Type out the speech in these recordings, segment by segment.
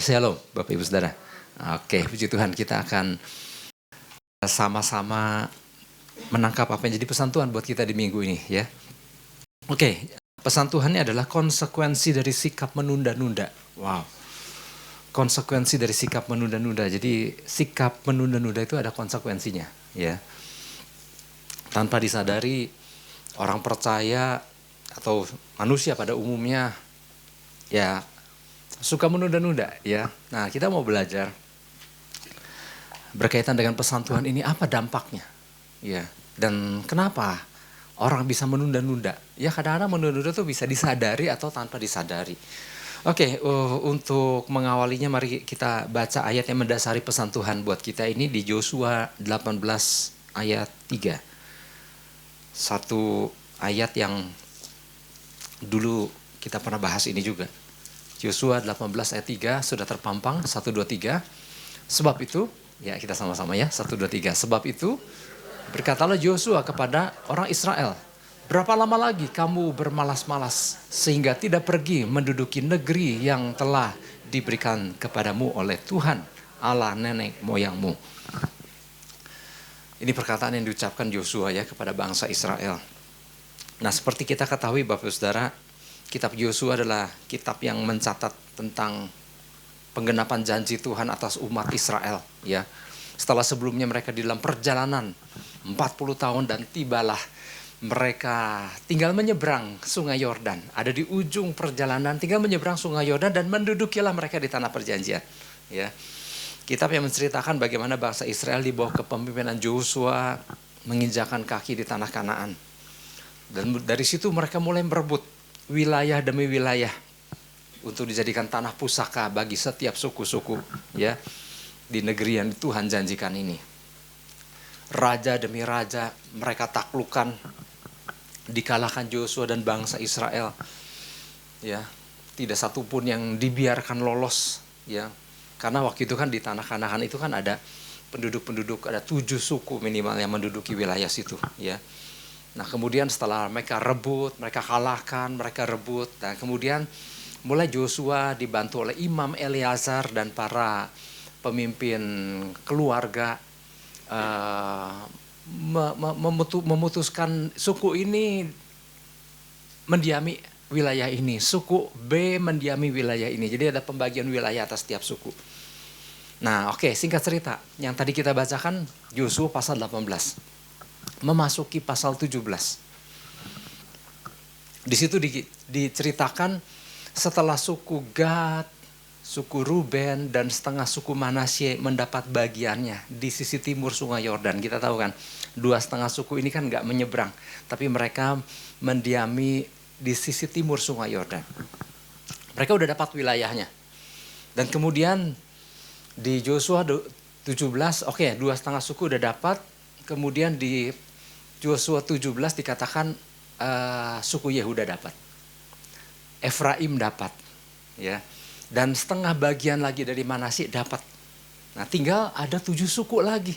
Shalom Bapak Ibu Saudara. Oke, puji Tuhan, kita akan sama-sama menangkap apa yang jadi pesan Tuhan buat kita di minggu ini ya. Oke, pesan Tuhannya adalah konsekuensi dari sikap menunda-nunda. Wow, konsekuensi dari sikap menunda-nunda. Jadi sikap menunda-nunda itu ada konsekuensinya ya. Tanpa disadari, orang percaya atau manusia pada umumnya ya suka menunda-nunda ya. Nah, kita mau belajar berkaitan dengan pesan Tuhan ini, apa dampaknya ya, dan kenapa orang bisa menunda-nunda ya. Kadang-kadang menunda-nunda itu bisa disadari atau tanpa disadari. Oke, untuk mengawalinya mari kita baca ayat yang mendasari pesan Tuhan buat kita ini di Yosua 18 ayat 3. Satu ayat yang dulu kita pernah bahas ini juga. Yosua 18 ayat 3 sudah terpampang, 1, 2, 3. Sebab itu, ya kita sama-sama ya, 1, 2, 3. Sebab itu, berkatalah Yosua kepada orang Israel, berapa lama lagi kamu bermalas-malas sehingga tidak pergi menduduki negeri yang telah diberikan kepadamu oleh Tuhan Allah nenek moyangmu. Ini perkataan yang diucapkan Yosua ya kepada bangsa Israel. Nah, seperti kita ketahui Bapak Saudara, kitab Yosua adalah kitab yang mencatat tentang penggenapan janji Tuhan atas umat Israel ya. Setelah sebelumnya mereka di dalam perjalanan 40 tahun dan tibalah mereka tinggal menyeberang Sungai Yordan. Ada di ujung perjalanan tinggal menyeberang Sungai Yordan dan mendudukilah mereka di tanah perjanjian ya. Kitab yang menceritakan bagaimana bangsa Israel di bawah kepemimpinan Yosua menginjakan kaki di tanah Kanaan. Dan dari situ mereka mulai berebut wilayah demi wilayah untuk dijadikan tanah pusaka bagi setiap suku-suku ya di negeri yang Tuhan janjikan ini. Raja demi raja mereka taklukkan, dikalahkan Yosua dan bangsa Israel ya. Tidak satu pun yang dibiarkan lolos ya. Karena waktu itu kan di tanah Kanaan itu kan ada penduduk-penduduk, ada 7 suku minimal yang menduduki wilayah situ ya. Nah, kemudian setelah mereka rebut, mereka kalahkan, mereka rebut. Dan kemudian mulai Yosua dibantu oleh Imam Eleazar dan para pemimpin keluarga memutuskan suku ini mendiami wilayah ini, suku B mendiami wilayah ini. Jadi ada pembagian wilayah atas setiap suku. Nah, oke, singkat cerita, yang tadi kita bacakan Yosua pasal 18. Memasuki pasal 17. Di situ diceritakan setelah suku Gad, suku Ruben dan setengah suku Manasye mendapat bagiannya di sisi timur Sungai Yordan. Kita tahu kan, 2,5 suku ini kan nggak menyeberang, tapi mereka mendiami di sisi timur Sungai Yordan. Mereka udah dapat wilayahnya. Dan kemudian di Yosua 17, 2,5 suku udah dapat. Kemudian di Yosua 17 dikatakan suku Yehuda dapat, Efraim dapat, ya, dan setengah bagian lagi dari Manasye dapat. Nah, tinggal ada 7 suku lagi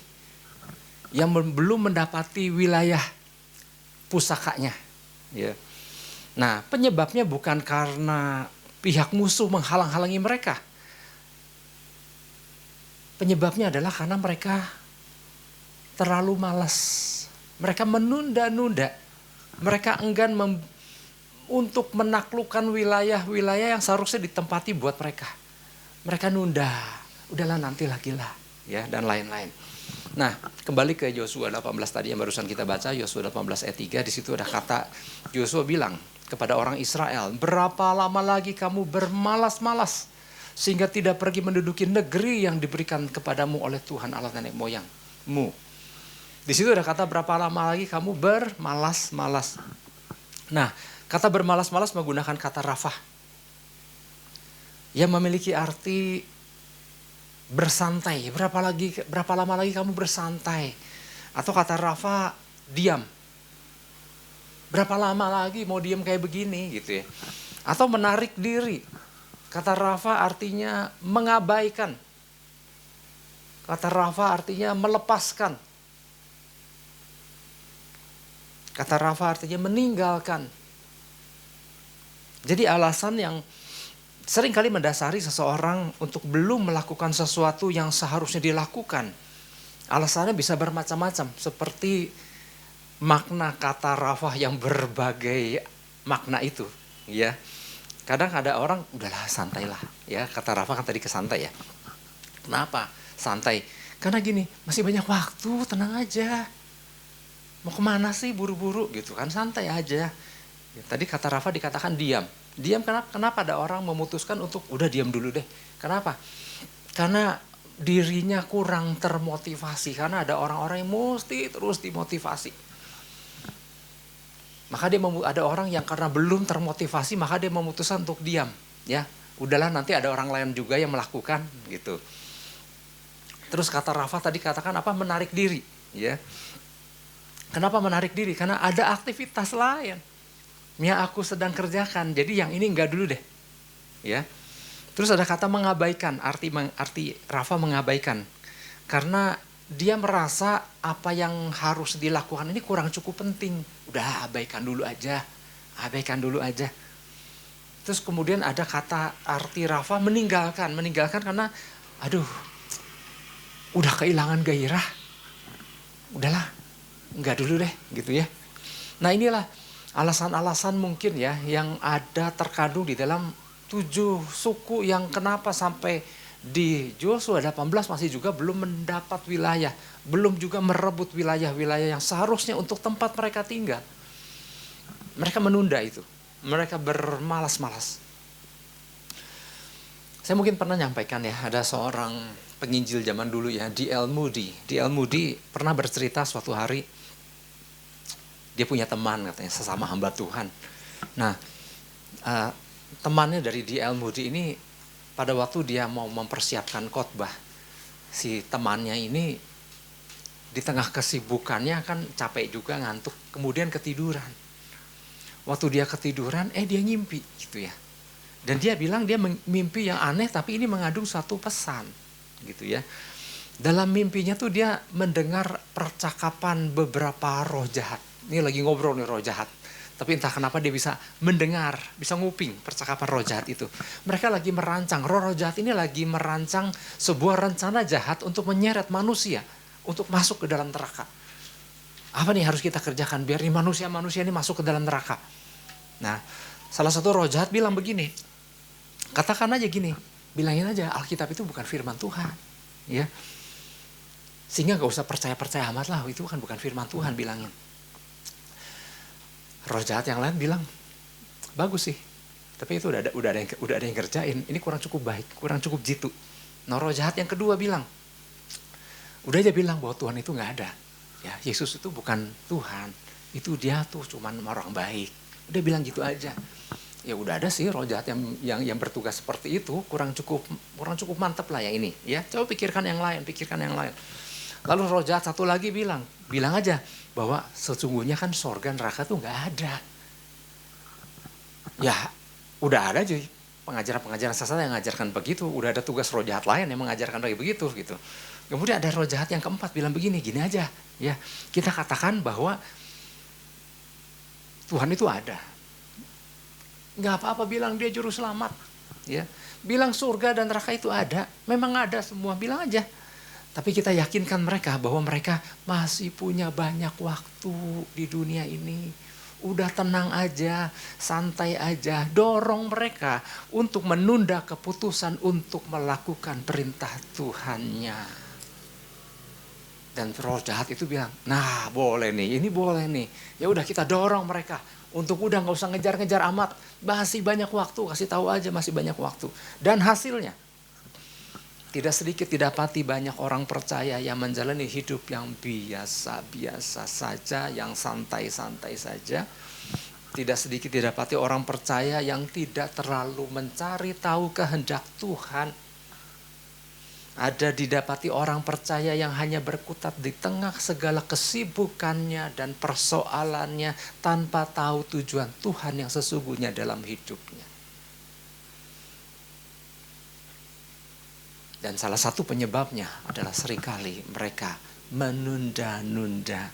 yang belum mendapati wilayah pusakanya, ya. Nah, penyebabnya bukan karena pihak musuh menghalang-halangi mereka. Penyebabnya adalah karena mereka terlalu malas. Mereka menunda-nunda. Mereka enggan untuk menaklukkan wilayah-wilayah yang seharusnya ditempati buat mereka. Mereka nunda. Udahlah nanti lagi lah, ya, dan lain-lain. Nah, kembali ke Yosua 18 tadi yang barusan kita baca, Yosua 18 ayat 3, di situ ada kata Yosua bilang kepada orang Israel, berapa lama lagi kamu bermalas-malas sehingga tidak pergi menduduki negeri yang diberikan kepadamu oleh Tuhan Allah nenek moyangmu. Di situ ada kata berapa lama lagi kamu bermalas-malas. Nah, kata bermalas-malas menggunakan kata rafah yang memiliki arti bersantai. Berapa lama lagi kamu bersantai? Atau kata rafah diam. Berapa lama lagi mau diam kayak begini gitu ya. Atau menarik diri. Kata rafah artinya mengabaikan. Kata rafah artinya melepaskan. Kata rafah artinya meninggalkan. Jadi alasan yang seringkali mendasari seseorang untuk belum melakukan sesuatu yang seharusnya dilakukan. Alasannya bisa bermacam-macam, seperti makna kata rafah yang berbagai makna itu, ya. Kadang ada orang, udahlah santailah, ya. Kata rafah kan tadi ke santai ya. Kenapa santai? Karena gini, masih banyak waktu, tenang aja. Mau kemana sih buru-buru gitu kan, santai aja. Ya, tadi kata rafah dikatakan diam. Diam kenapa ada orang memutuskan untuk udah diam dulu deh. Kenapa? Karena dirinya kurang termotivasi. Karena ada orang-orang yang mesti terus dimotivasi. Maka ada orang yang karena belum termotivasi, maka dia memutuskan untuk diam. Ya, udahlah nanti ada orang lain juga yang melakukan gitu. Terus kata rafah tadi katakan apa? Menarik diri. Ya. Kenapa menarik diri? Karena ada aktivitas lain yang aku sedang kerjakan, jadi yang ini enggak dulu deh, ya. Terus ada kata mengabaikan, arti Rafa mengabaikan, karena dia merasa apa yang harus dilakukan ini kurang cukup penting, udah abaikan dulu aja. Terus kemudian ada kata arti Rafa meninggalkan karena, aduh, udah kehilangan gairah, udahlah, enggak dulu deh, gitu ya. Nah inilah alasan-alasan mungkin ya yang ada terkandung di dalam 7 suku yang kenapa sampai di Yosua 18 masih juga belum mendapat wilayah, belum juga merebut wilayah-wilayah yang seharusnya untuk tempat mereka tinggal. Mereka menunda itu, mereka bermalas-malas. Saya mungkin pernah nyampaikan ya, ada seorang penginjil zaman dulu ya, D.L. Moody. D.L. Moody pernah bercerita suatu hari, dia punya teman katanya, sesama hamba Tuhan. Nah, temannya dari D.L. Moody ini pada waktu dia mau mempersiapkan khotbah, si temannya ini di tengah kesibukannya kan capek juga, ngantuk, kemudian ketiduran. Waktu dia ketiduran, dia ngimpi gitu ya. Dan dia bilang dia mimpi yang aneh, tapi ini mengandung satu pesan gitu ya. Dalam mimpinya tuh dia mendengar percakapan beberapa roh jahat. Ini lagi ngobrol nih roh jahat. Tapi entah kenapa dia bisa mendengar, bisa nguping percakapan roh jahat itu. Mereka lagi merancang, roh jahat ini lagi merancang sebuah rencana jahat untuk menyeret manusia, untuk masuk ke dalam neraka. Apa nih harus kita kerjakan biar nih manusia-manusia ini masuk ke dalam neraka. Nah, salah satu roh jahat bilang begini, katakan aja gini, bilangin aja Alkitab itu bukan firman Tuhan. Ya, sehingga gak usah percaya-percaya amat lah, itu kan bukan firman Tuhan, bilangin. Roh jahat yang lain bilang, bagus sih, tapi itu udah ada yang kerjain, ini kurang cukup baik, kurang cukup jitu. Nah roh jahat yang kedua bilang, udah aja bilang bahwa Tuhan itu gak ada. Ya, Yesus itu bukan Tuhan, itu dia tuh cuman orang baik. Udah bilang gitu aja. Ya udah ada sih roh jahat yang bertugas seperti itu, kurang cukup mantap lah yang ini. Ya, coba pikirkan yang lain. Lalu roh jahat satu lagi bilang aja bahwa sesungguhnya kan sorga neraka tuh nggak ada. Ya, udah ada aja pengajaran sesat yang mengajarkan begitu. Udah ada tugas roh jahat lain yang mengajarkan lagi begitu gitu. Kemudian ada roh jahat yang keempat bilang begini, gini aja. Ya, kita katakan bahwa Tuhan itu ada. Nggak apa-apa bilang dia juru selamat. Ya, bilang surga dan neraka itu ada. Memang ada semua, bilang aja. Tapi kita yakinkan mereka bahwa mereka masih punya banyak waktu di dunia ini. Udah tenang aja, santai aja. Dorong mereka untuk menunda keputusan untuk melakukan perintah Tuhannya. Dan roh jahat itu bilang, nah boleh nih, ini boleh nih. Ya udah kita dorong mereka untuk udah nggak usah ngejar-ngejar amat. Masih banyak waktu, kasih tahu aja masih banyak waktu. Dan hasilnya, tidak sedikit didapati banyak orang percaya yang menjalani hidup yang biasa-biasa saja, yang santai-santai saja. Tidak sedikit didapati orang percaya yang tidak terlalu mencari tahu kehendak Tuhan. Ada didapati orang percaya yang hanya berkutat di tengah segala kesibukannya dan persoalannya tanpa tahu tujuan Tuhan yang sesungguhnya dalam hidupnya. Dan salah satu penyebabnya adalah seringkali mereka menunda-nunda.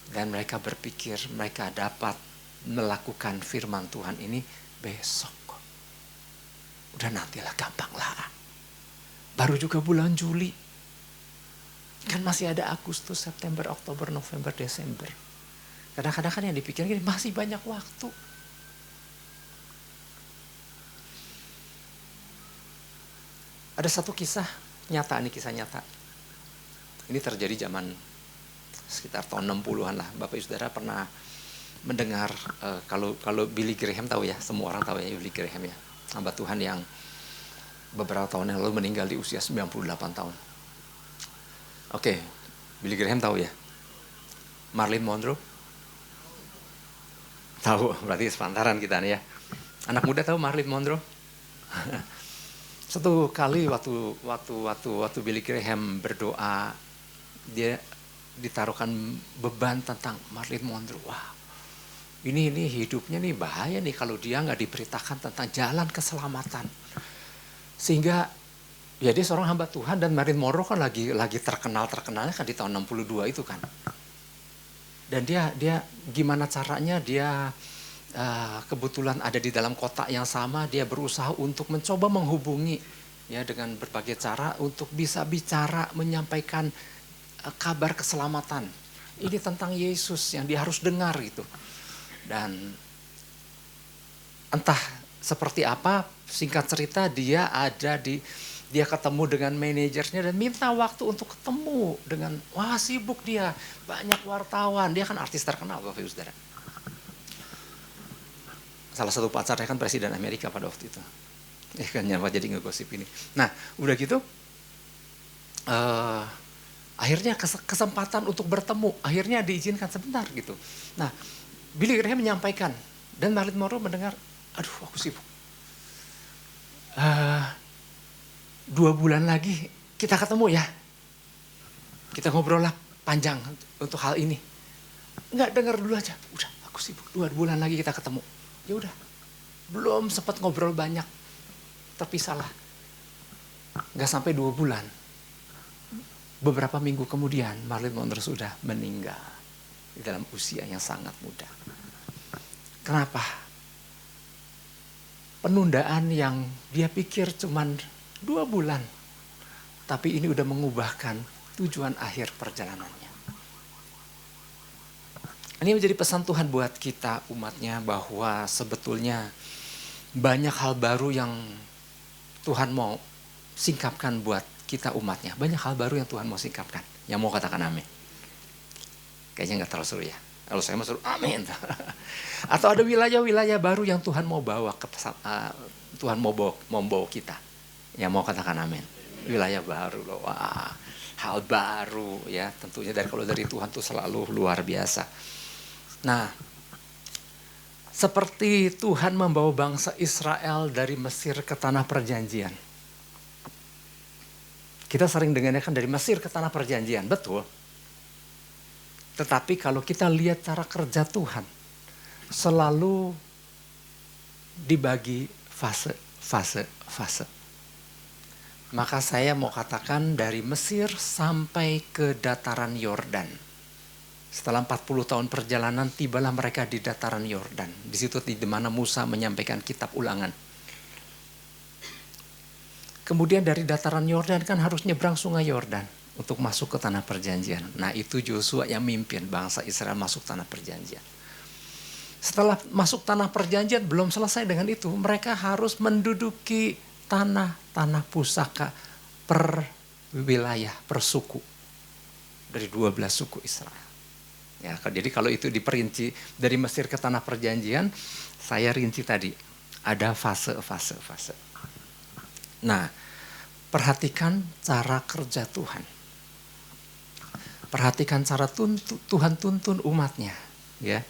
Dan mereka berpikir mereka dapat melakukan firman Tuhan ini besok. Udah nantilah, gampang lah. Baru juga bulan Juli. Kan masih ada Agustus, September, Oktober, November, Desember. Kadang-kadang kan yang dipikir gini, masih banyak waktu. Ada satu kisah nyata, ini kisah nyata. Ini terjadi zaman sekitar tahun 60-an lah. Bapak Ibu Saudara pernah mendengar, kalau Billy Graham tahu ya, semua orang tahu ya Billy Graham ya. Hamba Tuhan yang beberapa tahun yang lalu meninggal di usia 98 tahun. Oke, Billy Graham tahu ya. Marilyn Monroe? Tahu, berarti sepantaran kita nih ya. Anak muda tahu Marilyn Monroe? Satu kali waktu Billy Graham berdoa, dia ditaruhkan beban tentang Marilyn Monroe. Wah, ini hidupnya nih bahaya nih kalau dia nggak diberitakan tentang jalan keselamatan. Sehingga ya dia seorang hamba Tuhan, dan Marilyn Monroe kan lagi terkenalnya kan di tahun 62 itu kan. Dan dia gimana caranya dia kebetulan ada di dalam kota yang sama, dia berusaha untuk mencoba menghubungi ya dengan berbagai cara untuk bisa bicara, menyampaikan kabar keselamatan. Ini tentang Yesus yang dia harus dengar gitu. Dan entah seperti apa, singkat cerita dia ketemu dengan manajernya dan minta waktu untuk ketemu dengan, wah sibuk dia, banyak wartawan, dia kan artis terkenal Bapak Ibu Saudara. Salah satu pacarnya kan Presiden Amerika pada waktu itu. Kan nyawa jadi ngegosip ini. Nah udah gitu, akhirnya kesempatan untuk bertemu, akhirnya diizinkan sebentar gitu. Nah Billy Graham menyampaikan, dan Marilyn Monroe mendengar, aduh aku sibuk. 2 bulan lagi kita ketemu ya. Kita ngobrol lah panjang untuk hal ini. Enggak, dengar dulu aja. Udah, aku sibuk. 2 bulan lagi kita ketemu. Ya udah. Belum sempat ngobrol banyak. Terpisahlah. Enggak sampai 2 bulan. Beberapa minggu kemudian Marilyn Monroe sudah meninggal di dalam usia yang sangat muda. Kenapa? Penundaan yang dia pikir cuman 2 bulan, tapi ini udah mengubahkan tujuan akhir perjalanannya. Ini menjadi pesan Tuhan buat kita umatnya, bahwa sebetulnya banyak hal baru yang Tuhan mau singkapkan buat kita umatnya. Banyak hal baru yang Tuhan mau singkapkan. Yang mau katakan amin? Kayaknya gak terlalu seru ya. Kalau saya mau seru, amin. Atau ada wilayah-wilayah baru yang Tuhan mau bawa Tuhan mau bawa kita. Yang mau katakan amin. Wilayah baru loh. Wah, hal baru ya. Tentunya kalau dari Tuhan tuh selalu luar biasa. Nah, seperti Tuhan membawa bangsa Israel dari Mesir ke tanah perjanjian. Kita sering dengarnya kan dari Mesir ke tanah perjanjian, betul. Tetapi kalau kita lihat cara kerja Tuhan, selalu dibagi fase. Maka saya mau katakan dari Mesir sampai ke dataran Yordan. Setelah 40 tahun perjalanan, tibalah mereka di dataran Yordan. Di situ di mana Musa menyampaikan kitab Ulangan. Kemudian dari dataran Yordan kan harus nyebrang sungai Yordan untuk masuk ke tanah perjanjian. Nah itu Yosua yang mimpin bangsa Israel masuk tanah perjanjian. Setelah masuk tanah perjanjian, belum selesai dengan itu. Mereka harus menduduki tanah pusaka per wilayah, per suku. Dari 12 suku Israel. Ya, jadi kalau itu diperinci dari Mesir ke tanah perjanjian, saya rinci tadi. Ada fase. Nah, perhatikan cara kerja Tuhan. Perhatikan cara Tuhan tuntun umatnya. Ya.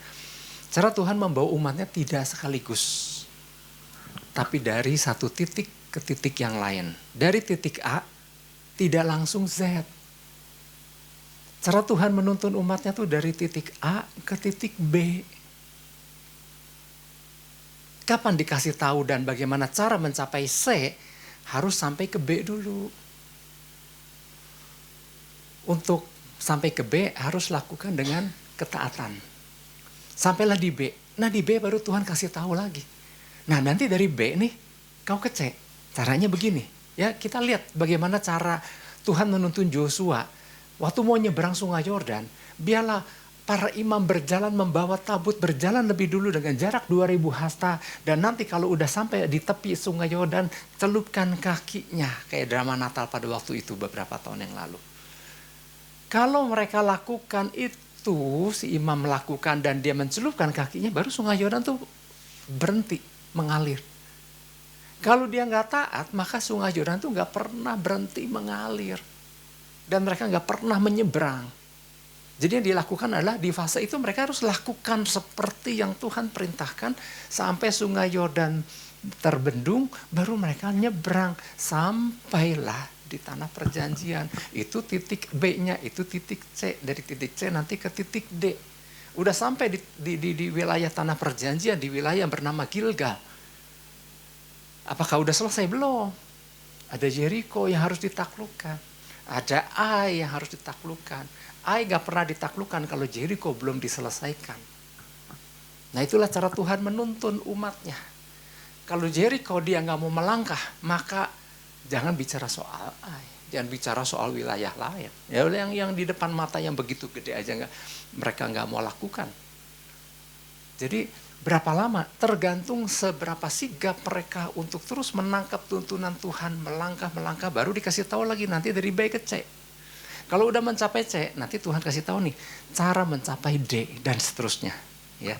Cara Tuhan membawa umatnya tidak sekaligus. Tapi dari satu titik ke titik yang lain. Dari titik A, tidak langsung Z. Cara Tuhan menuntun umatnya tuh dari titik A ke titik B. Kapan dikasih tahu dan bagaimana cara mencapai C, harus sampai ke B dulu. Untuk sampai ke B harus lakukan dengan ketaatan. Sampailah di B. Nah di B baru Tuhan kasih tahu lagi. Nah nanti dari B nih kau ke C. Caranya begini, ya kita lihat bagaimana cara Tuhan menuntun Yosua. Waktu mau nyeberang sungai Yordan, biarlah para imam berjalan membawa tabut, berjalan lebih dulu dengan jarak 2000 hasta. Dan nanti kalau udah sampai di tepi sungai Yordan, celupkan kakinya. Kayak drama Natal pada waktu itu beberapa tahun yang lalu. Kalau mereka lakukan itu, si imam melakukan dan dia mencelupkan kakinya, baru sungai Yordan tuh berhenti mengalir. Kalau dia nggak taat, maka sungai Yordan tuh nggak pernah berhenti mengalir. Dan mereka nggak pernah menyeberang. Jadi yang dilakukan adalah di fase itu mereka harus lakukan seperti yang Tuhan perintahkan. Sampai sungai Yordan terbendung, baru mereka nyebrang. Sampailah di tanah perjanjian. Itu titik B-nya, itu titik C. Dari titik C nanti ke titik D. Udah sampai di wilayah tanah perjanjian, di wilayah yang bernama Gilgal. Apakah udah selesai? Belum. Ada Jericho yang harus ditaklukkan. Ada Ai yang harus ditaklukkan. Ai gak pernah ditaklukkan kalau Jericho belum diselesaikan. Nah itulah cara Tuhan menuntun umatnya. Kalau Jericho dia gak mau melangkah, maka jangan bicara soal Ai. Jangan bicara soal wilayah lain. Ya yang di depan mata yang begitu gede aja mereka gak mau lakukan. Jadi berapa lama? Tergantung seberapa sigap mereka untuk terus menangkap tuntunan Tuhan, melangkah, baru dikasih tahu lagi nanti dari B ke C. Kalau udah mencapai C, nanti Tuhan kasih tahu nih cara mencapai D dan seterusnya. Ya,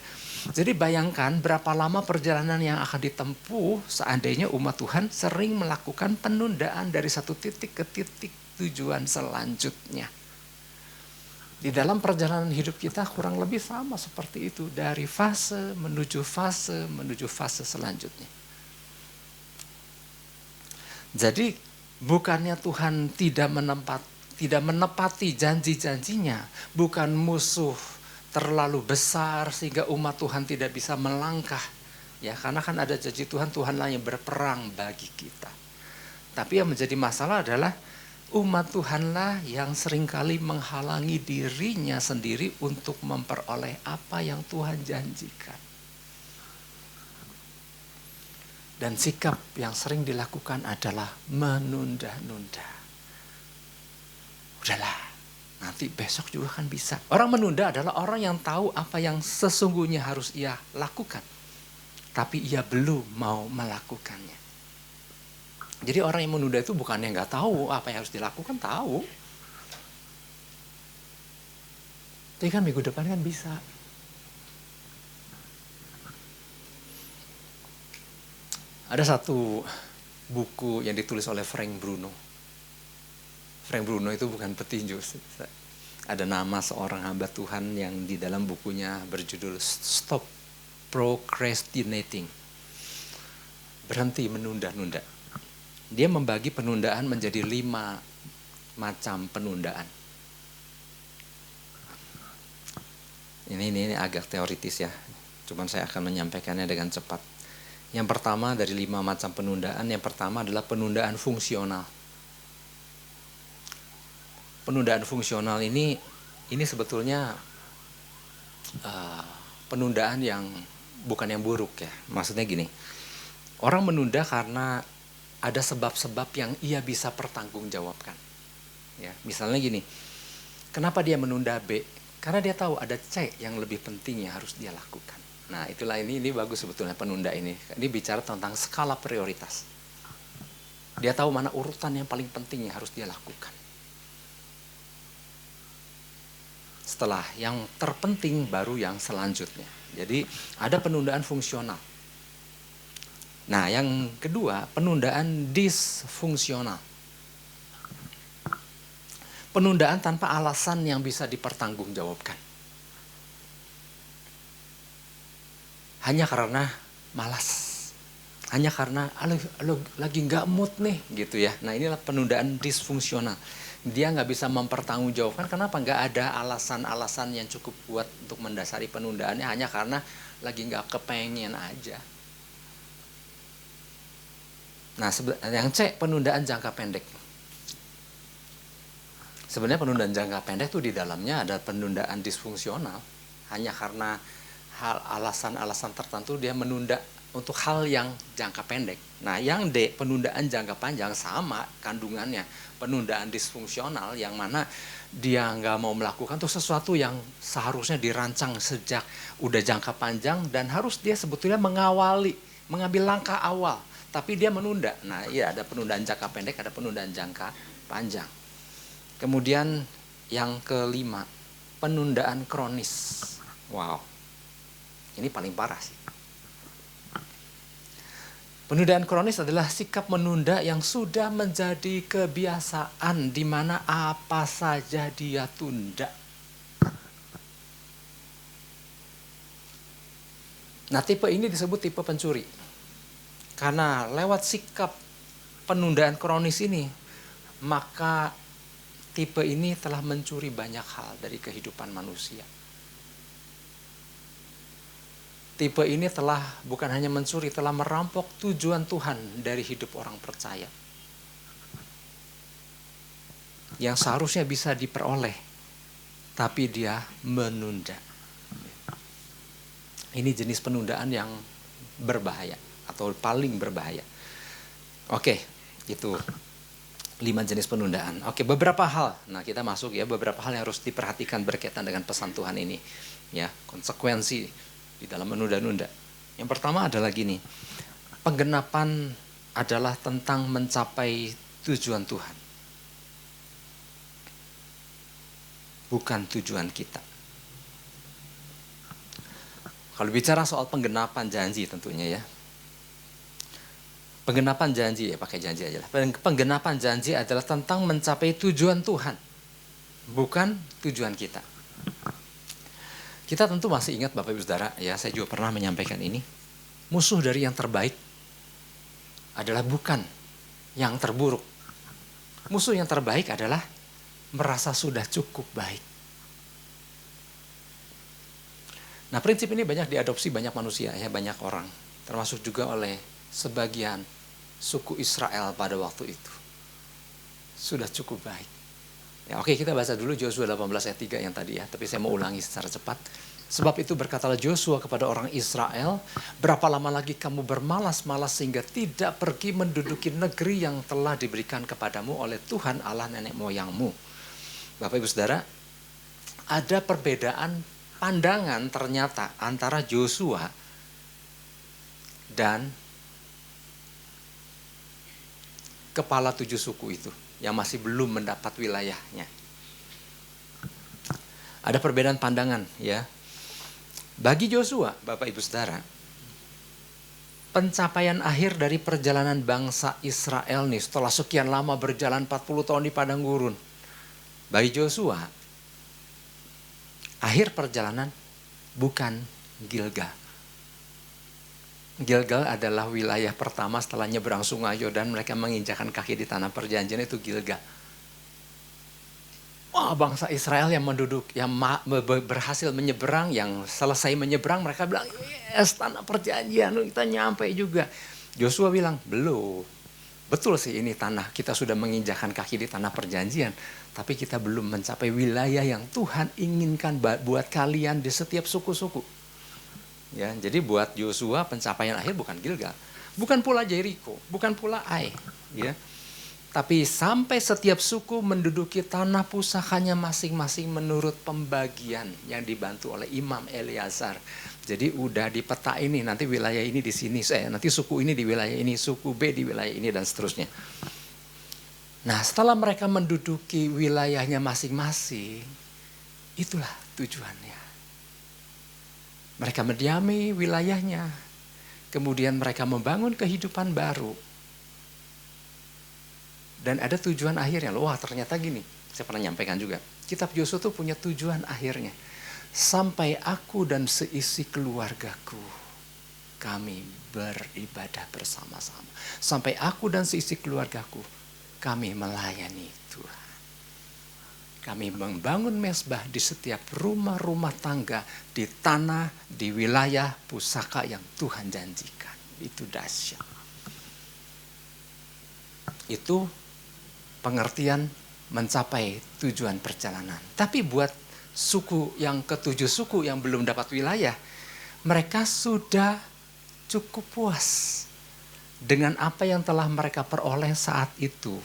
jadi bayangkan berapa lama perjalanan yang akan ditempuh seandainya umat Tuhan sering melakukan penundaan dari satu titik ke titik tujuan selanjutnya. Di dalam perjalanan hidup kita kurang lebih sama seperti itu. Dari fase menuju fase selanjutnya. Jadi bukannya Tuhan tidak menepati janji-janjinya. Bukan musuh terlalu besar sehingga umat Tuhan tidak bisa melangkah. Ya, karena kan ada janji Tuhanlah yang berperang bagi kita. Tapi yang menjadi masalah adalah umat Tuhanlah yang seringkali menghalangi dirinya sendiri untuk memperoleh apa yang Tuhan janjikan. Dan sikap yang sering dilakukan adalah menunda-nunda. Udahlah, nanti besok juga kan bisa. Orang menunda adalah orang yang tahu apa yang sesungguhnya harus ia lakukan. Tapi ia belum mau melakukannya. Jadi orang yang menunda itu bukannya nggak tahu apa yang harus dilakukan, tahu. Tapi kan minggu depan kan bisa. Ada satu buku yang ditulis oleh Frank Bruno. Frank Bruno itu bukan petinju. Ada nama seorang hamba Tuhan yang di dalam bukunya berjudul Stop Procrastinating. Berhenti menunda-nunda. Dia membagi penundaan menjadi 5 macam penundaan. Ini agak teoritis ya. Cuman saya akan menyampaikannya dengan cepat. Yang pertama dari 5 macam penundaan, yang pertama adalah penundaan fungsional. Penundaan fungsional ini sebetulnya penundaan yang bukan yang buruk ya. Maksudnya gini, orang menunda karena ada sebab-sebab yang ia bisa pertanggungjawabkan. Ya, misalnya gini, kenapa dia menunda B? Karena dia tahu ada C yang lebih penting yang harus dia lakukan. Nah itulah ini bagus sebetulnya penunda ini. Ini bicara tentang skala prioritas. Dia tahu mana urutan yang paling penting yang harus dia lakukan. Setelah yang terpenting baru yang selanjutnya. Jadi ada penundaan fungsional. Nah, yang kedua, penundaan disfungsional. Penundaan tanpa alasan yang bisa dipertanggungjawabkan. Hanya karena malas. Hanya karena lagi nggak mood nih gitu ya. Nah, inilah penundaan disfungsional. Dia nggak bisa mempertanggungjawabkan kenapa nggak ada alasan-alasan yang cukup kuat untuk mendasari penundaannya hanya karena lagi nggak kepengen aja. Nah, yang C, penundaan jangka pendek. Sebenarnya penundaan jangka pendek itu di dalamnya ada penundaan disfungsional. Hanya karena alasan-alasan tertentu dia menunda untuk hal yang jangka pendek. Nah, yang D, penundaan jangka panjang, sama kandungannya. Penundaan disfungsional yang mana dia nggak mau melakukan tuh sesuatu yang seharusnya dirancang sejak udah jangka panjang dan harus dia sebetulnya mengambil langkah awal. Tapi dia menunda. Nah, iya, ada penundaan jangka pendek, ada penundaan jangka panjang. Kemudian yang kelima, penundaan kronis. Wow, ini paling parah sih. Penundaan kronis adalah sikap menunda yang sudah menjadi kebiasaan di mana apa saja dia tunda. Nah, tipe ini disebut tipe pencuri. Karena lewat sikap penundaan kronis ini, maka tipe ini telah mencuri banyak hal dari kehidupan manusia. Tipe ini telah bukan hanya mencuri, telah merampok tujuan Tuhan dari hidup orang percaya. Yang seharusnya bisa diperoleh, tapi dia menunda. Ini jenis penundaan yang berbahaya atau paling berbahaya. Oke, itu 5 jenis penundaan. Oke, beberapa hal. Nah, kita masuk ya, beberapa hal yang harus diperhatikan berkaitan dengan pesan Tuhan ini. Ya, konsekuensi di dalam menunda-nunda. Yang pertama adalah gini, penggenapan adalah tentang mencapai tujuan Tuhan. Bukan tujuan kita. Kalau bicara soal penggenapan janji tentunya ya. Penggenapan janji ya, pakai janji aja lah. Penggenapan janji adalah tentang mencapai tujuan Tuhan. Bukan tujuan kita. Kita tentu masih ingat Bapak Ibu Saudara, ya saya juga pernah menyampaikan ini. Musuh dari yang terbaik adalah bukan yang terburuk. Musuh yang terbaik adalah merasa sudah cukup baik. Nah, prinsip ini banyak diadopsi banyak manusia, ya banyak orang. Termasuk juga oleh sebagian suku Israel pada waktu itu. Sudah cukup baik. Ya, oke, kita baca dulu Yosua 18 ayat 3 yang tadi ya, tapi saya mau ulangi secara cepat. Sebab itu berkatalah Yosua kepada orang Israel, berapa lama lagi kamu bermalas-malas sehingga tidak pergi menduduki negeri yang telah diberikan kepadamu oleh Tuhan Allah nenek moyangmu. Bapak Ibu Saudara, ada perbedaan pandangan ternyata antara Yosua dan kepala 7 suku itu yang masih belum mendapat wilayahnya. Ada perbedaan pandangan ya. Bagi Yosua, Bapak Ibu Saudara, pencapaian akhir dari perjalanan bangsa Israel nih setelah sekian lama berjalan 40 tahun di padang gurun. Bagi Yosua, akhir perjalanan bukan Gilgal. Gilgal adalah wilayah pertama setelah nyebrang sungai Yordan, mereka menginjakkan kaki di tanah perjanjian, itu Gilgal. Wah, bangsa Israel yang berhasil menyeberang, yang selesai menyeberang, mereka bilang, yes, tanah perjanjian, kita nyampe juga. Yosua bilang, belum. Betul sih ini tanah, kita sudah menginjakkan kaki di tanah perjanjian, tapi kita belum mencapai wilayah yang Tuhan inginkan buat kalian di setiap suku-suku. Ya, jadi buat Yosua pencapaian akhir bukan Gilgal, bukan pula Jericho, bukan pula Ai, ya. Tapi sampai setiap suku menduduki tanah pusakanya masing-masing menurut pembagian yang dibantu oleh Imam Eleazar. Jadi udah di peta ini, nanti wilayah ini di sini, nanti suku ini di wilayah ini, suku B di wilayah ini dan seterusnya. Nah, setelah mereka menduduki wilayahnya masing-masing, itulah tujuannya. Mereka mendiami wilayahnya, kemudian mereka membangun kehidupan baru. Dan ada tujuan akhirnya. Wah, ternyata gini, saya pernah nyampaikan juga. Kitab Yosua itu punya tujuan akhirnya. Sampai aku dan seisi keluargaku, kami beribadah bersama-sama. Sampai aku dan seisi keluargaku, kami melayani Tuhan. Kami membangun mezbah di setiap rumah-rumah tangga, di tanah, di wilayah pusaka yang Tuhan janjikan. Itu dahsyat. Itu pengertian mencapai tujuan perjalanan. Tapi buat suku yang ketujuh suku yang belum dapat wilayah, mereka sudah cukup puas dengan apa yang telah mereka peroleh saat itu.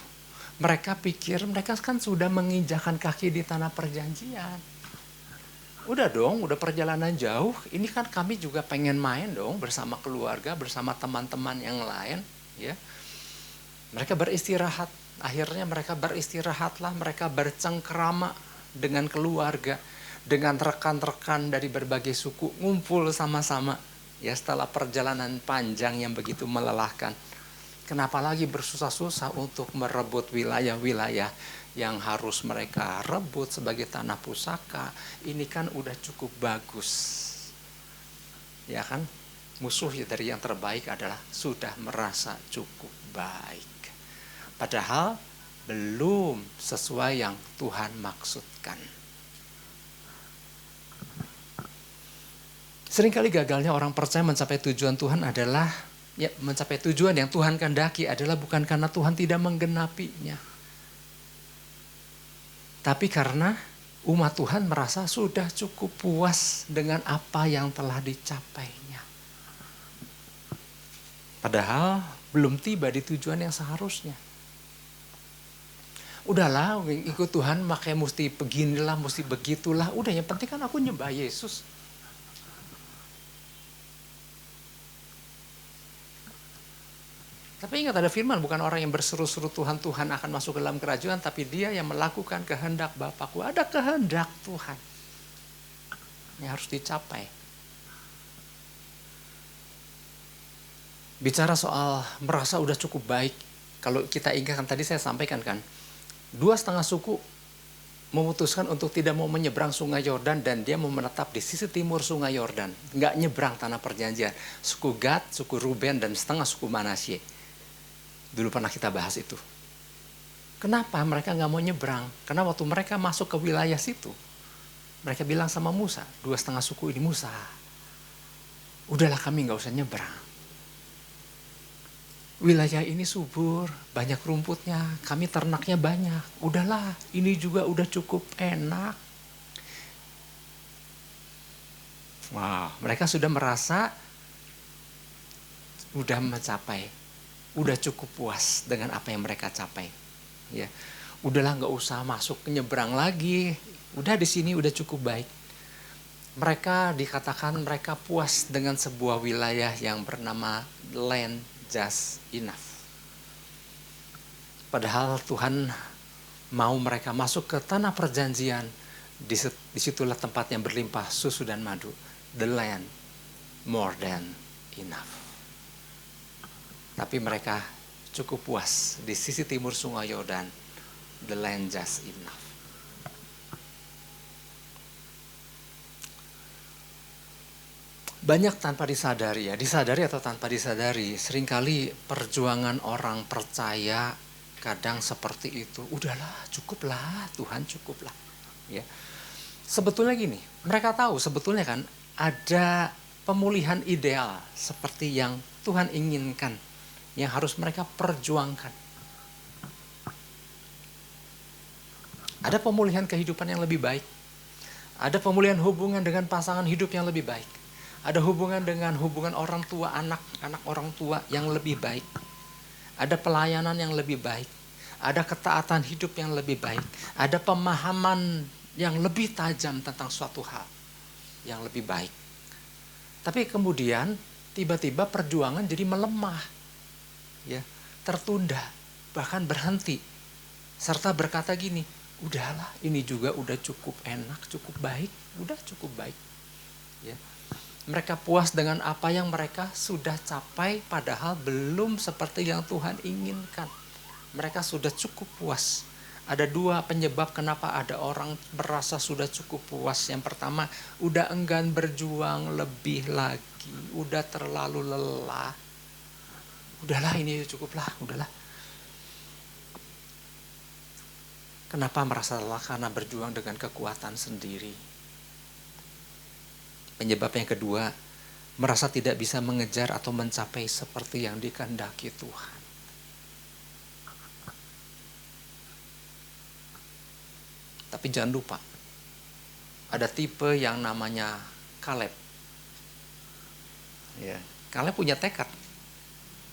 Mereka pikir mereka kan sudah menginjakan kaki di tanah perjanjian. Udah dong, udah perjalanan jauh. Ini kan kami juga pengen main dong bersama keluarga, bersama teman-teman yang lain. Ya, mereka beristirahat. Akhirnya mereka beristirahatlah, mereka bercengkrama dengan keluarga, dengan rekan-rekan dari berbagai suku, ngumpul sama-sama. Ya, setelah perjalanan panjang yang begitu melelahkan. Kenapa lagi bersusah-susah untuk merebut wilayah-wilayah yang harus mereka rebut sebagai tanah pusaka? Ini kan udah cukup bagus. Ya kan? Musuh dari yang terbaik adalah sudah merasa cukup baik. Padahal belum sesuai yang Tuhan maksudkan. Seringkali gagalnya orang percaya mencapai tujuan Tuhan adalah mencapai tujuan yang Tuhan kehendaki adalah bukan karena Tuhan tidak menggenapinya. Tapi karena umat Tuhan merasa sudah cukup puas dengan apa yang telah dicapainya. Padahal belum tiba di tujuan yang seharusnya. Udahlah, ikut Tuhan makanya mesti beginilah, mesti begitulah. Udah, yang penting kan aku nyembah Yesus. Tapi ingat, ada firman, bukan orang yang berseru-seru Tuhan akan masuk ke dalam kerajaan, tapi dia yang melakukan kehendak Bapakku. Ada kehendak Tuhan yang harus dicapai. Bicara soal merasa udah cukup baik, kalau kita ingatkan tadi saya sampaikan kan, 2,5 suku memutuskan untuk tidak mau menyeberang sungai Yordan dan dia mau menetap di sisi timur sungai Yordan. Nggak nyebrang tanah perjanjian. Suku Gad, suku Ruben, dan setengah suku Manasye. Dulu pernah kita bahas itu. Kenapa mereka nggak mau nyebrang? Karena waktu mereka masuk ke wilayah situ, mereka bilang sama Musa, 2,5 suku ini, Musa, udahlah kami nggak usah nyebrang. Wilayah ini subur, banyak rumputnya, kami ternaknya banyak. Udahlah, ini juga udah cukup enak. Wow, mereka sudah merasa udah mencapai, udah cukup puas dengan apa yang mereka capai. Ya, udahlah nggak usah masuk ke nyebrang lagi. Udah di sini udah cukup baik. Mereka dikatakan mereka puas dengan sebuah wilayah yang bernama land just enough. Padahal Tuhan mau mereka masuk ke tanah perjanjian. Disitulah tempat yang berlimpah susu dan madu. The land more than enough. Tapi mereka cukup puas di sisi timur sungai Yordan. The land just enough. Banyak tanpa disadari ya, disadari atau tanpa disadari, seringkali perjuangan orang percaya kadang seperti itu. Udahlah, cukuplah, Tuhan cukuplah. Ya. Sebetulnya gini, mereka tahu sebetulnya kan ada pemulihan ideal seperti yang Tuhan inginkan, yang harus mereka perjuangkan. Ada pemulihan kehidupan yang lebih baik. Ada pemulihan hubungan dengan pasangan hidup yang lebih baik. Ada hubungan dengan hubungan orang tua, anak orang tua yang lebih baik. Ada pelayanan yang lebih baik. Ada ketaatan hidup yang lebih baik. Ada pemahaman yang lebih tajam tentang suatu hal yang lebih baik. Tapi kemudian tiba-tiba perjuangan jadi melemah. Ya, tertunda, bahkan berhenti. Serta berkata gini, udahlah, ini juga udah cukup enak, cukup baik, udah cukup baik. Ya. Mereka puas dengan apa yang mereka sudah capai, padahal belum seperti yang Tuhan inginkan. Mereka sudah cukup puas. Ada 2 penyebab kenapa ada orang merasa sudah cukup puas. Yang pertama, udah enggan berjuang lebih lagi, udah terlalu lelah. Udahlah, ini cukuplah, udahlah. Kenapa merasa lelah? Karena berjuang dengan kekuatan sendiri. Penyebab yang kedua, merasa tidak bisa mengejar atau mencapai seperti yang dikehendaki Tuhan. Tapi jangan lupa, ada tipe yang namanya Kaleb. Ya, Kaleb punya tekad.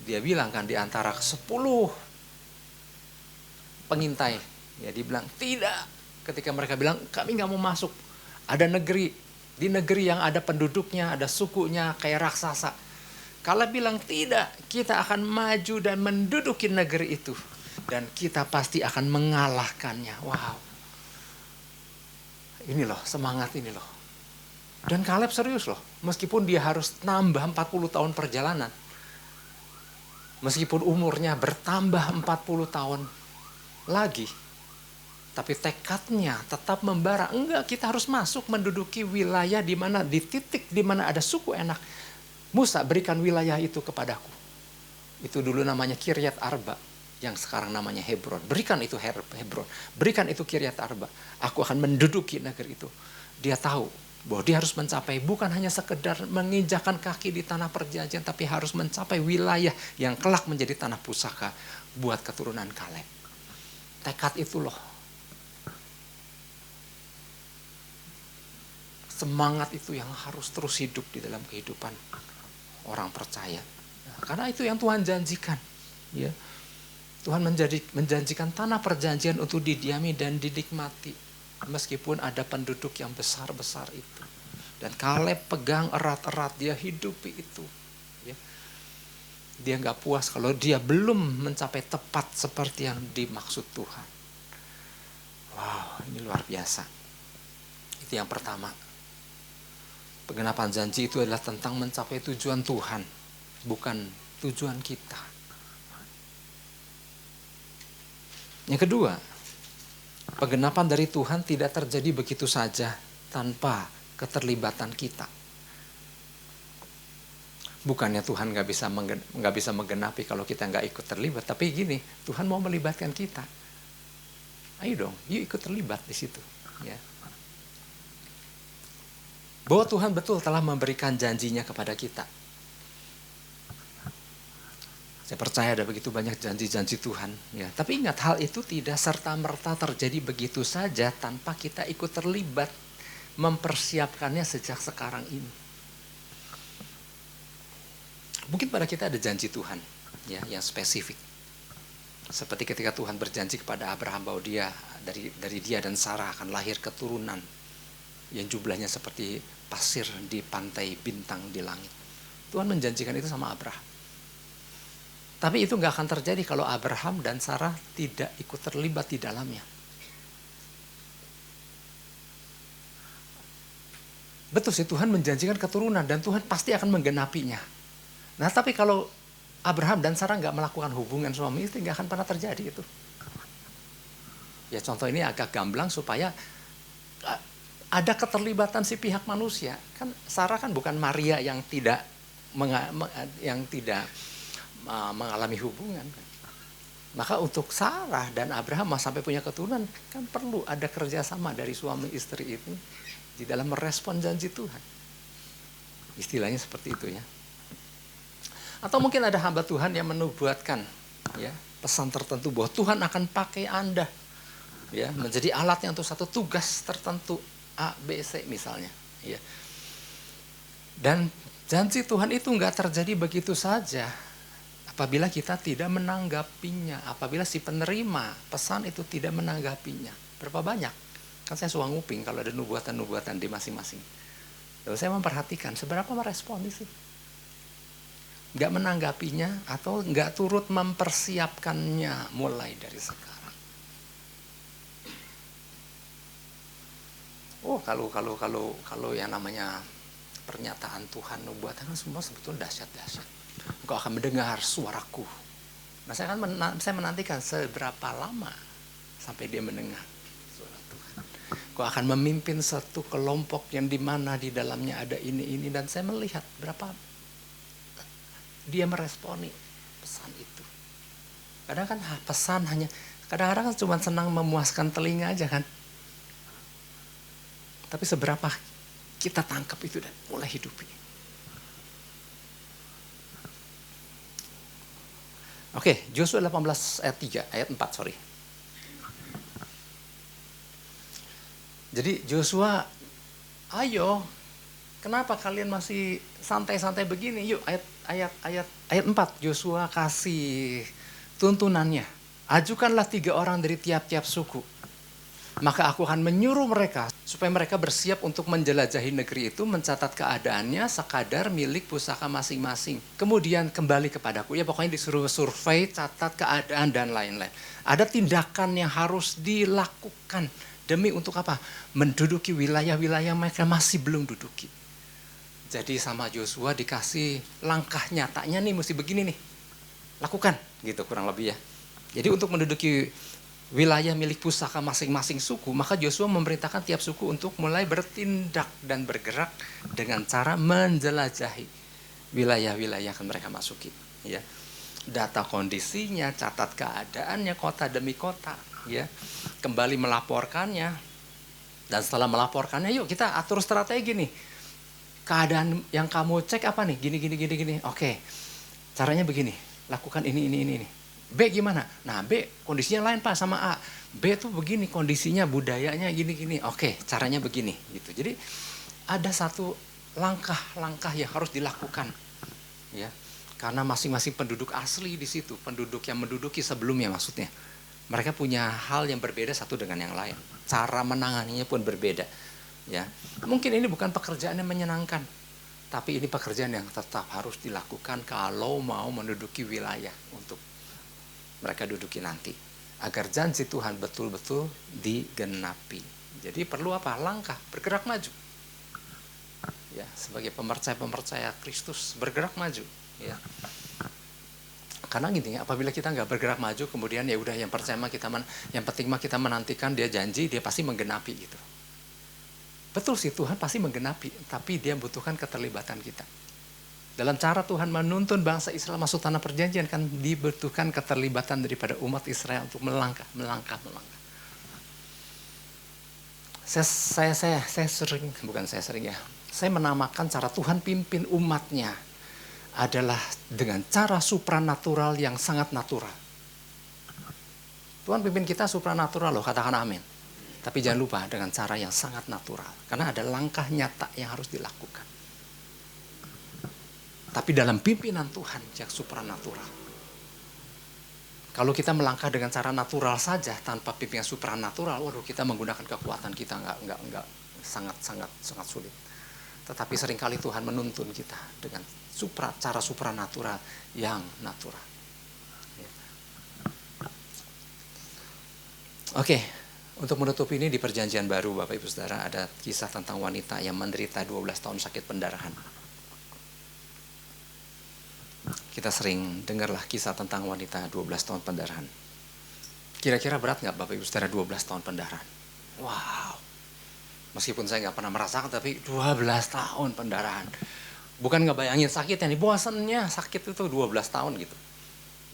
Dia bilang kan di antara 10 pengintai, ya dia bilang tidak. Ketika mereka bilang kami nggak mau masuk, ada di negeri yang ada penduduknya, ada sukunya kayak raksasa. Kaleb bilang tidak, kita akan maju dan menduduki negeri itu dan kita pasti akan mengalahkannya. Wow, ini loh semangat ini loh. Dan Kaleb serius loh, meskipun dia harus nambah 40 tahun perjalanan. Meskipun umurnya bertambah 40 tahun lagi. Tapi tekadnya tetap membara. Enggak, kita harus masuk menduduki wilayah di mana, di titik di mana ada suku enak. Musa, berikan wilayah itu kepadaku. Itu dulu namanya Kiryat Arba, yang sekarang namanya Hebron. Berikan itu Hebron. Berikan itu Kiryat Arba. Aku akan menduduki negeri itu. Dia tahu bahwa dia harus mencapai bukan hanya sekedar menginjakan kaki di tanah perjanjian, tapi harus mencapai wilayah yang kelak menjadi tanah pusaka buat keturunan Kaleb. Tekad itu loh. Semangat itu yang harus terus hidup di dalam kehidupan orang percaya. Karena itu yang Tuhan janjikan. Ya. Tuhan menjanjikan tanah perjanjian untuk didiami dan dinikmati. Meskipun ada penduduk yang besar-besar itu. Dan Kaleb pegang erat-erat, dia hidupi itu. Ya. Dia gak puas kalau dia belum mencapai tepat seperti yang dimaksud Tuhan. Wow, ini luar biasa. Itu yang pertama. Penggenapan janji itu adalah tentang mencapai tujuan Tuhan, bukan tujuan kita. Yang kedua, penggenapan dari Tuhan tidak terjadi begitu saja tanpa keterlibatan kita. Bukannya Tuhan nggak bisa menggenapi kalau kita nggak ikut terlibat, tapi gini, Tuhan mau melibatkan kita. Ayo dong, yuk ikut terlibat di situ. Ya. Bahwa Tuhan betul telah memberikan janjinya kepada kita. Saya percaya ada begitu banyak janji-janji Tuhan. Ya. Tapi ingat, hal itu tidak serta-merta terjadi begitu saja tanpa kita ikut terlibat mempersiapkannya sejak sekarang ini. Mungkin pada kita ada janji Tuhan ya, yang spesifik. Seperti ketika Tuhan berjanji kepada Abraham bahwa dari dia dan Sarah akan lahir keturunan yang jumlahnya seperti pasir di pantai bintang di langit. Tuhan menjanjikan itu sama Abraham. Tapi itu gak akan terjadi kalau Abraham dan Sarah tidak ikut terlibat di dalamnya. Betul sih, Tuhan menjanjikan keturunan dan Tuhan pasti akan menggenapinya. Nah tapi kalau Abraham dan Sarah gak melakukan hubungan suami istri, gak akan pernah terjadi itu. Ya contoh ini agak gamblang supaya ada keterlibatan si pihak manusia. Kan Sarah kan bukan Maria yang tidak mengalami hubungan. Maka untuk Sarah dan Abraham sampai punya keturunan kan perlu ada kerjasama dari suami istri ini di dalam merespon janji Tuhan. Istilahnya seperti itu ya. Atau mungkin ada hamba Tuhan yang menubuatkan ya pesan tertentu bahwa Tuhan akan pakai Anda ya menjadi alatnya untuk satu tugas tertentu A, B, C misalnya. Ya. Dan janji Tuhan itu nggak terjadi begitu saja apabila kita tidak menanggapinya, apabila si penerima pesan itu tidak menanggapinya. Berapa banyak? Kan saya suka nguping kalau ada nubuatan-nubuatan di masing-masing. Lalu saya memperhatikan seberapa merespon sih. Nggak menanggapinya atau nggak turut mempersiapkannya mulai dari sekarang. Oh kalau yang namanya pernyataan Tuhan nubuatan kan semua sebetulnya dahsyat-dahsyat. Engkau akan mendengar suaraku. Nah saya menantikan seberapa lama sampai dia mendengar suara Tuhan. Engkau akan memimpin satu kelompok yang dimana di dalamnya ada ini dan saya melihat berapa dia meresponi pesan itu. Kadang kan pesan hanya kadang-kadang kan cuma senang memuaskan telinga aja kan. Tapi seberapa kita tangkap itu dan mulai hidupi. Oke, Yosua 18 ayat 4, sorry. Jadi Yosua, ayo, kenapa kalian masih santai-santai begini? Yuk, ayat ayat 4 Yosua kasih tuntunannya. Ajukanlah 3 orang dari tiap-tiap suku. Maka aku akan menyuruh mereka supaya mereka bersiap untuk menjelajahi negeri itu, mencatat keadaannya sekadar milik pusaka masing-masing. Kemudian kembali kepadaku. Ya pokoknya disuruh survei, catat keadaan dan lain-lain. Ada tindakan yang harus dilakukan demi untuk apa? Menduduki wilayah-wilayah mereka masih belum duduki. Jadi sama Yosua dikasih langkah nyatanya nih, mesti begini nih. Lakukan gitu kurang lebih ya. Jadi untuk menduduki wilayah milik pusaka masing-masing suku, maka Yosua memerintahkan tiap suku untuk mulai bertindak dan bergerak dengan cara menjelajahi wilayah-wilayah yang mereka masuki. Ya, data kondisinya, catat keadaannya kota demi kota, ya, kembali melaporkannya, dan setelah melaporkannya, yuk kita atur strategi nih. Keadaan yang kamu cek apa nih? Gini. Oke, caranya begini, lakukan ini. B gimana? Nah B kondisinya lain Pak sama A. B tuh begini kondisinya, budayanya gini. Oke, caranya begini gitu. Jadi ada satu langkah-langkah yang harus dilakukan, ya. Karena masing-masing penduduk asli di situ, penduduk yang menduduki sebelumnya maksudnya, mereka punya hal yang berbeda satu dengan yang lain. Cara menanganinya pun berbeda, ya. Mungkin ini bukan pekerjaan yang menyenangkan, tapi ini pekerjaan yang tetap harus dilakukan kalau mau menduduki wilayah untuk mereka duduki nanti, agar janji Tuhan betul-betul digenapi. Jadi perlu apa? Langkah, bergerak maju. Ya, sebagai pemercaya Kristus, bergerak maju. Ya. Karena gini, apabila kita nggak bergerak maju, kemudian ya udah yang percaya yang penting mah kita menantikan dia janji, dia pasti menggenapi gitu. Betul sih, Tuhan pasti menggenapi, tapi dia membutuhkan keterlibatan kita. Dalam cara Tuhan menuntun bangsa Israel masuk tanah perjanjian kan dibutuhkan keterlibatan daripada umat Israel untuk melangkah. Saya menamakan cara Tuhan pimpin umatnya adalah dengan cara supranatural yang sangat natural. Tuhan pimpin kita supranatural loh, katakan amin. Tapi jangan lupa dengan cara yang sangat natural, karena ada langkah nyata yang harus dilakukan. Tapi dalam pimpinan Tuhan yang supranatural. Kalau kita melangkah dengan cara natural saja tanpa pimpinan supranatural, waduh kita menggunakan kekuatan kita enggak sangat sulit. Tetapi seringkali Tuhan menuntun kita dengan cara supranatural yang natural. Oke, untuk menutup ini di Perjanjian Baru Bapak Ibu Saudara ada kisah tentang wanita yang menderita 12 tahun sakit pendarahan. Kita sering dengarlah kisah tentang wanita 12 tahun pendarahan. Kira-kira berat nggak Bapak Ibu Saudara 12 tahun pendarahan? Wow. Meskipun saya nggak pernah merasakan, tapi 12 tahun pendarahan. Bukan ngebayangin sakitnya nih, bosannya sakit itu 12 tahun gitu.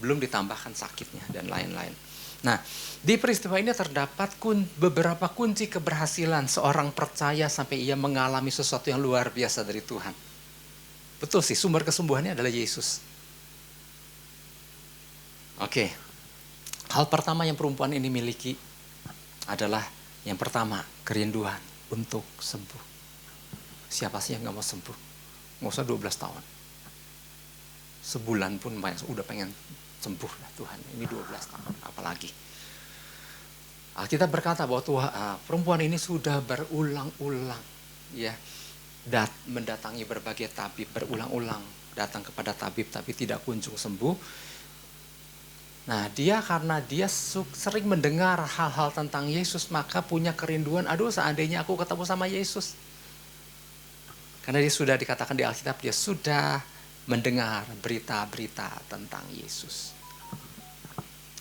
Belum ditambahkan sakitnya dan lain-lain. Nah, di peristiwa ini terdapat beberapa kunci keberhasilan seorang percaya sampai ia mengalami sesuatu yang luar biasa dari Tuhan. Betul sih, sumber kesembuhannya adalah Yesus. Oke, hal pertama yang perempuan ini miliki adalah yang pertama, kerinduan untuk sembuh. Siapa sih yang gak mau sembuh? Gak usah 12 tahun. Sebulan pun udah pengen sembuh lah Tuhan. Ini 12 tahun, apalagi. Alkitab berkata bahwa perempuan ini sudah berulang-ulang, ya, mendatangi berbagai tabib, berulang-ulang datang kepada tabib tapi tidak kunjung sembuh. Nah karena dia sering mendengar hal-hal tentang Yesus, maka punya kerinduan, aduh seandainya aku ketemu sama Yesus. Karena dia sudah dikatakan di Alkitab, dia sudah mendengar berita-berita tentang Yesus.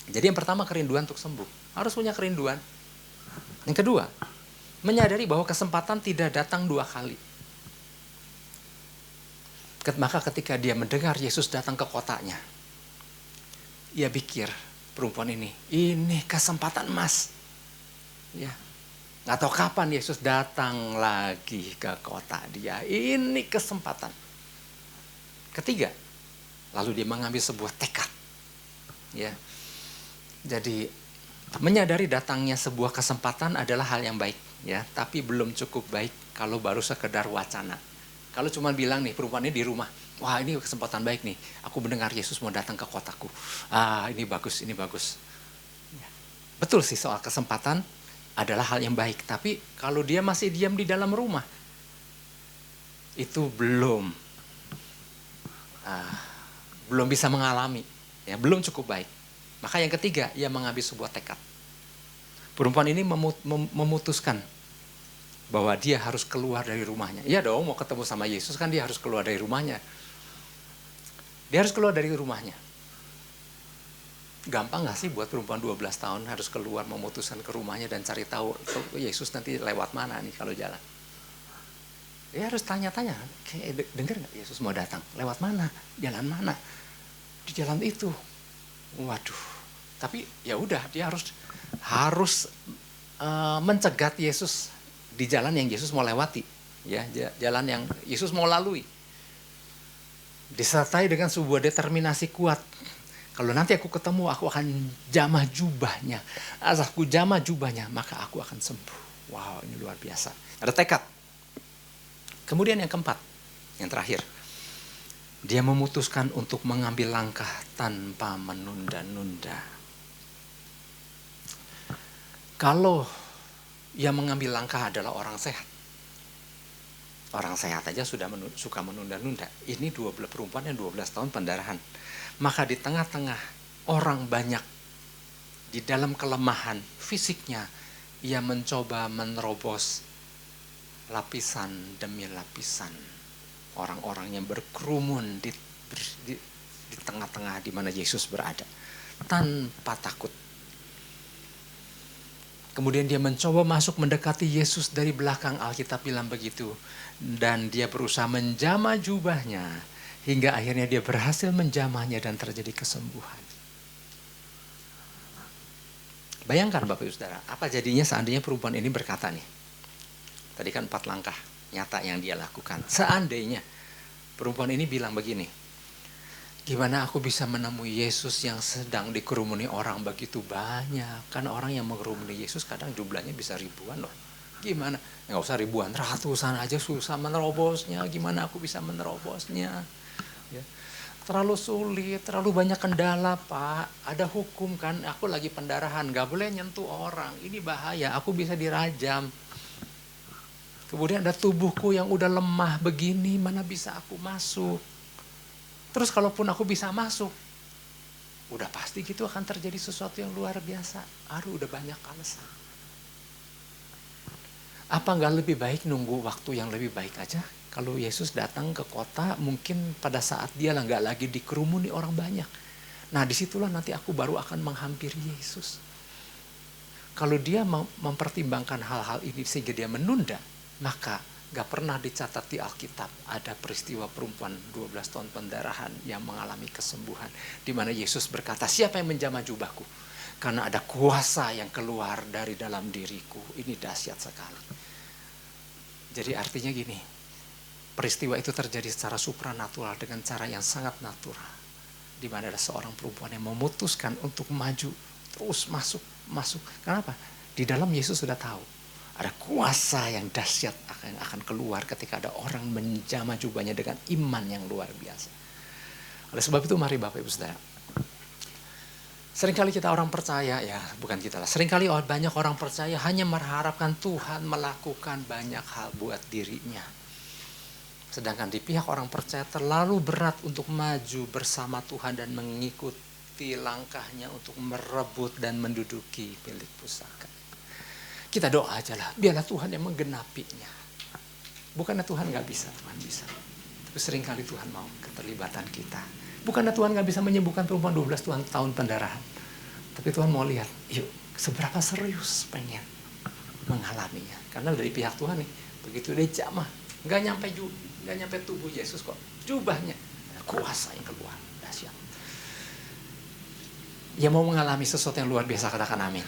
Jadi yang pertama kerinduan untuk sembuh, harus punya kerinduan. Yang kedua, menyadari bahwa kesempatan tidak datang 2 kali. Maka ketika dia mendengar Yesus datang ke kotanya, ia pikir perempuan ini kesempatan emas. Ya, nggak tahu kapan Yesus datang lagi ke kota dia. Ini kesempatan. Ketiga, lalu dia mengambil sebuah tekad. Ya, jadi menyadari datangnya sebuah kesempatan adalah hal yang baik, ya, tapi belum cukup baik kalau baru sekedar wacana. Kalau cuma bilang nih perempuan ini di rumah, Wah, ini kesempatan baik nih. Aku mendengar Yesus mau datang ke kotaku. Ini bagus, ini bagus. Betul sih, soal kesempatan adalah hal yang baik. Tapi kalau dia masih diam di dalam rumah, itu belum bisa mengalami, ya, belum cukup baik. Maka yang ketiga, ia mengambil sebuah tekad. Perempuan ini memutuskan bahwa dia harus keluar dari rumahnya. Iya dong, mau ketemu sama Yesus kan dia harus keluar dari rumahnya. Dia harus keluar dari rumahnya. Gampang gak sih buat perempuan 12 tahun harus keluar, memutuskan ke rumahnya dan cari tahu Yesus nanti lewat mana nih kalau jalan. Dia harus tanya-tanya, dengar gak Yesus mau datang? Lewat mana? Jalan mana? Di jalan itu. Waduh. Tapi ya udah, dia harus mencegat Yesus di jalan yang Yesus mau lewati, ya, jalan yang Yesus mau lalui. Disertai dengan sebuah determinasi kuat. Kalau nanti aku ketemu, aku akan jamah jubahnya. Asal aku jamah jubahnya, maka aku akan sembuh. Wow, ini luar biasa. Ada tekad. Kemudian yang keempat, yang terakhir. Dia memutuskan untuk mengambil langkah tanpa menunda-nunda. Kalau yang mengambil langkah adalah orang sehat. Orang sehat aja sudah suka menunda-nunda. Ini 12 perempuan yang 12 tahun pendarahan. Maka di tengah-tengah orang banyak, di dalam kelemahan fisiknya, ia mencoba menerobos lapisan demi lapisan. Orang-orang yang berkerumun di tengah-tengah di mana Yesus berada. Tanpa takut. Kemudian dia mencoba masuk mendekati Yesus dari belakang, Alkitab bilang begitu. Dan dia berusaha menjamah jubahnya. Hingga akhirnya dia berhasil menjamahnya dan terjadi kesembuhan. Bayangkan Bapak Ibu Saudara, apa jadinya seandainya perempuan ini berkata nih. Tadi kan 4 langkah nyata yang dia lakukan. Seandainya perempuan ini bilang begini. Gimana aku bisa menemui Yesus yang sedang dikerumuni orang begitu banyak. Karena orang yang mengerumuni Yesus kadang jumlahnya bisa ribuan loh. Gimana? Nggak usah ribuan, ratusan aja susah menerobosnya. Gimana aku bisa menerobosnya? Ya. Terlalu sulit, terlalu banyak kendala Pak. Ada hukum kan, aku lagi pendarahan, gak boleh nyentuh orang. Ini bahaya, aku bisa dirajam. Kemudian ada tubuhku yang udah lemah begini, mana bisa aku masuk. Terus kalaupun aku bisa masuk, udah pasti gitu akan terjadi sesuatu yang luar biasa. Udah banyak alasan. Apa nggak lebih baik nunggu waktu yang lebih baik aja? Kalau Yesus datang ke kota, mungkin pada saat dia nggak lagi dikerumuni orang banyak. Nah disitulah nanti aku baru akan menghampiri Yesus. Kalau dia mempertimbangkan hal-hal ini sehingga dia menunda, maka gak pernah dicatat di Alkitab ada peristiwa perempuan 12 tahun pendarahan yang mengalami kesembuhan. Di mana Yesus berkata, siapa yang menjamah jubahku? Karena ada kuasa yang keluar dari dalam diriku. Ini dahsyat sekali. Jadi artinya gini, peristiwa itu terjadi secara supranatural dengan cara yang sangat natural. Di mana ada seorang perempuan yang memutuskan untuk maju, terus masuk. Kenapa? Di dalam Yesus sudah tahu. Ada kuasa yang dahsyat akan keluar ketika ada orang menjamah jubahnya dengan iman yang luar biasa. Oleh sebab itu mari Bapak Ibu Saudara. Seringkali kita orang percaya, ya bukan kita lah. Seringkali banyak orang percaya hanya mengharapkan Tuhan melakukan banyak hal buat dirinya. Sedangkan di pihak orang percaya terlalu berat untuk maju bersama Tuhan dan mengikuti langkahnya untuk merebut dan menduduki milik pusaka. Kita doa aja lah, biarlah Tuhan yang menggenapinya. Bukannya Tuhan gak bisa, Tuhan bisa. Tapi seringkali Tuhan mau keterlibatan kita. Bukannya Tuhan gak bisa menyembuhkan perempuan 12 tahun pendarahan. Tapi Tuhan mau lihat, yuk seberapa serius pengen mengalaminya. Karena dari pihak Tuhan nih, begitu dia jamah, gak nyampe tubuh Yesus kok. Jubahnya, ada kuasa yang keluar, dahsyat. Dia mau mengalami sesuatu yang luar biasa, katakan amin.